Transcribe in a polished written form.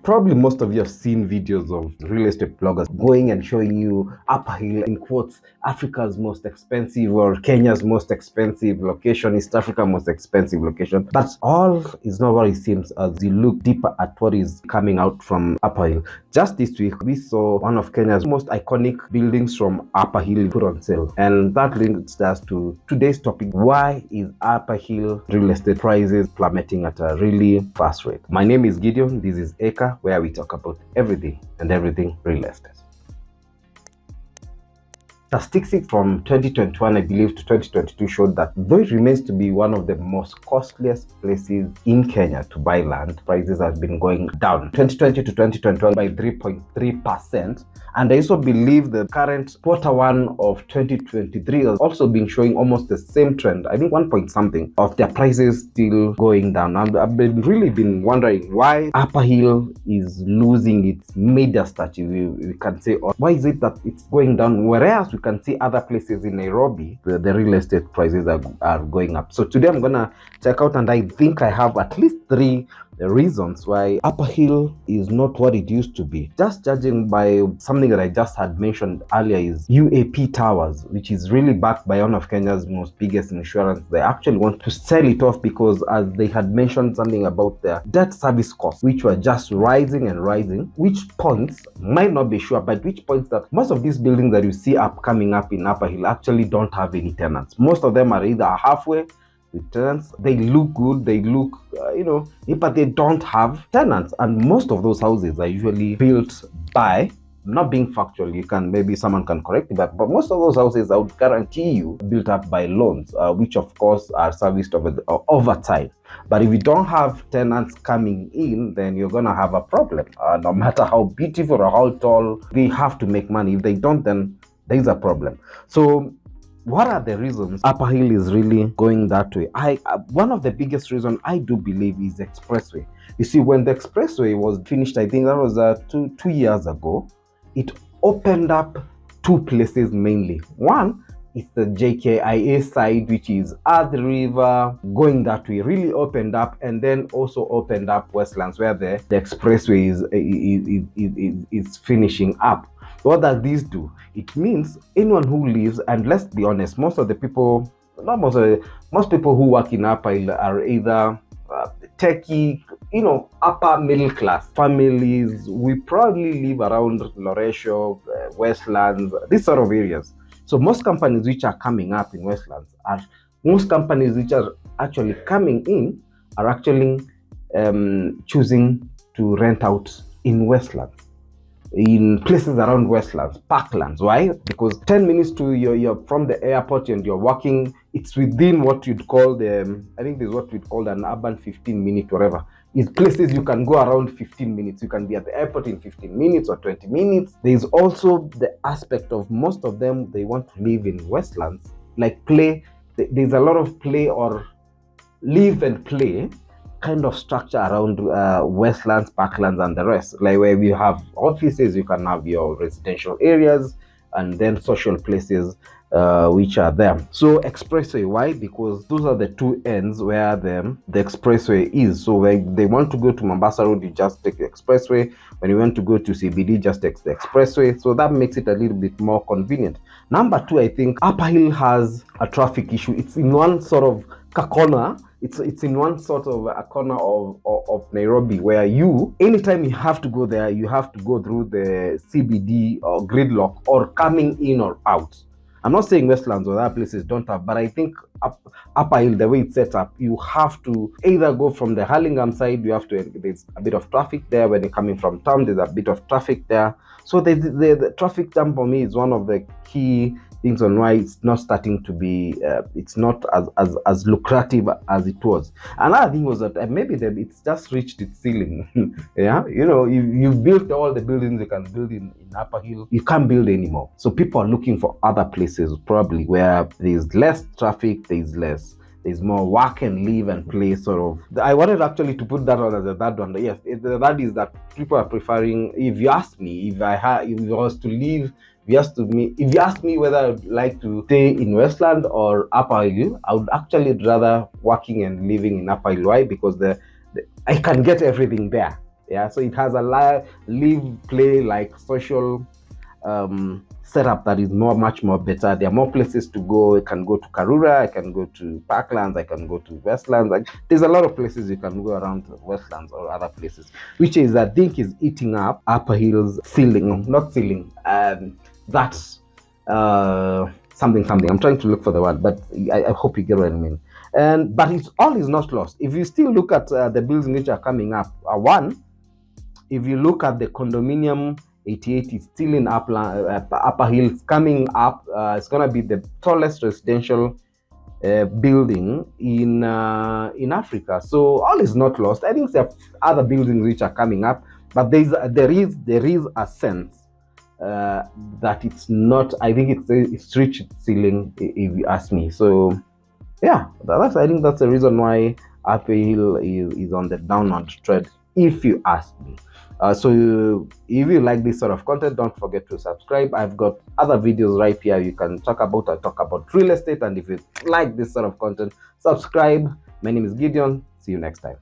Probably most of you have seen videos of real estate bloggers going and showing you Upper Hill, in quotes, Africa's most expensive or Kenya's most expensive location, East Africa's most expensive location. But all is not what it seems as you look deeper at what is coming out from Upper Hill. Just this week, we saw one of Kenya's most iconic buildings from Upper Hill put on sale. And that links us to today's topic: why is Upper Hill real estate prices plummeting at a really fast rate? My name is Gideon. This is Acre, where we talk about everything and everything real estate. Statistics from 2021, I believe, to 2022 showed that though it remains to be one of the most costliest places in Kenya to buy land, prices have been going down 2020 to 2021 by 3.3%. And I also believe the current Q1 of 2023 has also been showing almost the same trend. I think 1 point something of their prices still going down. And I've really been wondering why Upper Hill is losing its media stature, we can say, or why is it that it's going down, whereas we can see other places in Nairobi, the real estate prices are going up. So today I'm gonna check out, and I think I have at least 3 reasons why Upper Hill is not what it used to be. Just judging by something that I just had mentioned earlier is UAP Towers, which is really backed by one of Kenya's most biggest insurance. They actually want to sell it off because, as they had mentioned, something about their debt service costs, which were just rising and rising, which points, might not be sure, but which points that most of these buildings that you see coming up in Upper Hill actually don't have any tenants. Most of them are either halfway with tenants. They look good, they look, but they don't have tenants. And most of those houses are usually built by, not being factual, maybe someone can correct me, but most of those houses, I would guarantee you, built up by loans, which of course are serviced over time. But if you don't have tenants coming in, then you're gonna have a problem. No matter how beautiful or how tall, they have to make money. If they don't, then there's a problem. So what are the reasons Upper Hill is really going that way? One of the biggest reasons I do believe is the expressway. You see, when the expressway was finished, I think that was 2 years ago, it opened up 2 places mainly. One is the JKIA side, which is Earth River, going that way, really opened up, and then also opened up Westlands, where the expressway is finishing up. What does this do? It means anyone who lives, and let's be honest, most people who work in Upper Hill are either techie, upper middle class families. We probably live around Loresho, Westlands, these sort of areas. So most companies which are coming up in Westlands most companies which are actually coming in are actually choosing to rent out in Westlands, in places around Westlands, Parklands. Why? Because 10 minutes to you're from the airport and you're walking, it's within what you'd call I think there's what we'd call an urban 15-minute whatever. It's places you can go around 15 minutes. You can be at the airport in 15 minutes or 20 minutes. There's also the aspect of most of them, they want to live in Westlands, like play. There's a lot of play or live and play kind of structure around Westlands, Parklands, and the rest. Like where you have offices, you can have your residential areas, and then social places which are there. So expressway, why? Because those are the 2 ends where the expressway is. So when they want to go to Mombasa Road, you just take the expressway. When you want to go to CBD, just take the expressway. So that makes it a little bit more convenient. Number 2, I think Upper Hill has a traffic issue. It's in one sort of corner. It's in one sort of a corner of Nairobi, where anytime you have to go there, you have to go through the CBD or gridlock, or coming in or out. I'm not saying Westlands or other places don't have, but I think Upper Hill, the way it's set up, you have to either go from the Hurlingham side, there's a bit of traffic there. When you're coming from town, there's a bit of traffic there. So the traffic jam for me is one of the key things on why it's not starting to be, it's not as lucrative as it was. Another thing was that maybe it's just reached its ceiling. Yeah, you built all the buildings you can build in Upper Hill, you can't build anymore. So people are looking for other places, probably where there's less traffic, there's more work and live and play sort of. I wanted actually to put that on as a third one. Yes, the third is that people are preferring, if you ask me, if I was to leave, if you ask me whether I'd like to stay in Westland or Upper Hill, I would actually rather working and living in Upper Hill. Why? Because I can get everything there. Yeah, so it has a live, play, like social setup that is much more better. There are more places to go. I can go to Karura, I can go to Parklands, I can go to Westlands. Like, there's a lot of places you can go around Westlands or other places, which is, I think, is eating up Upper Hill's ceiling, not ceiling. That's something. I'm trying to look for the word, but I hope you get what I mean. But it's all is not lost. If you still look at the buildings which are coming up, if you look at the condominium 88, it's still in Upper Hill. It's coming up. It's gonna be the tallest residential building in Africa. So all is not lost. I think there are other buildings which are coming up, but there is a sense that it's not. I think it's reached its ceiling, if you ask me. So yeah, I think that's the reason why Upper Hill is on the downward trend, if you ask me. So if you like this sort of content, don't forget to subscribe. I've got other videos right here you can talk about real estate, and if you like this sort of content, subscribe. My name is Gideon. See you next time.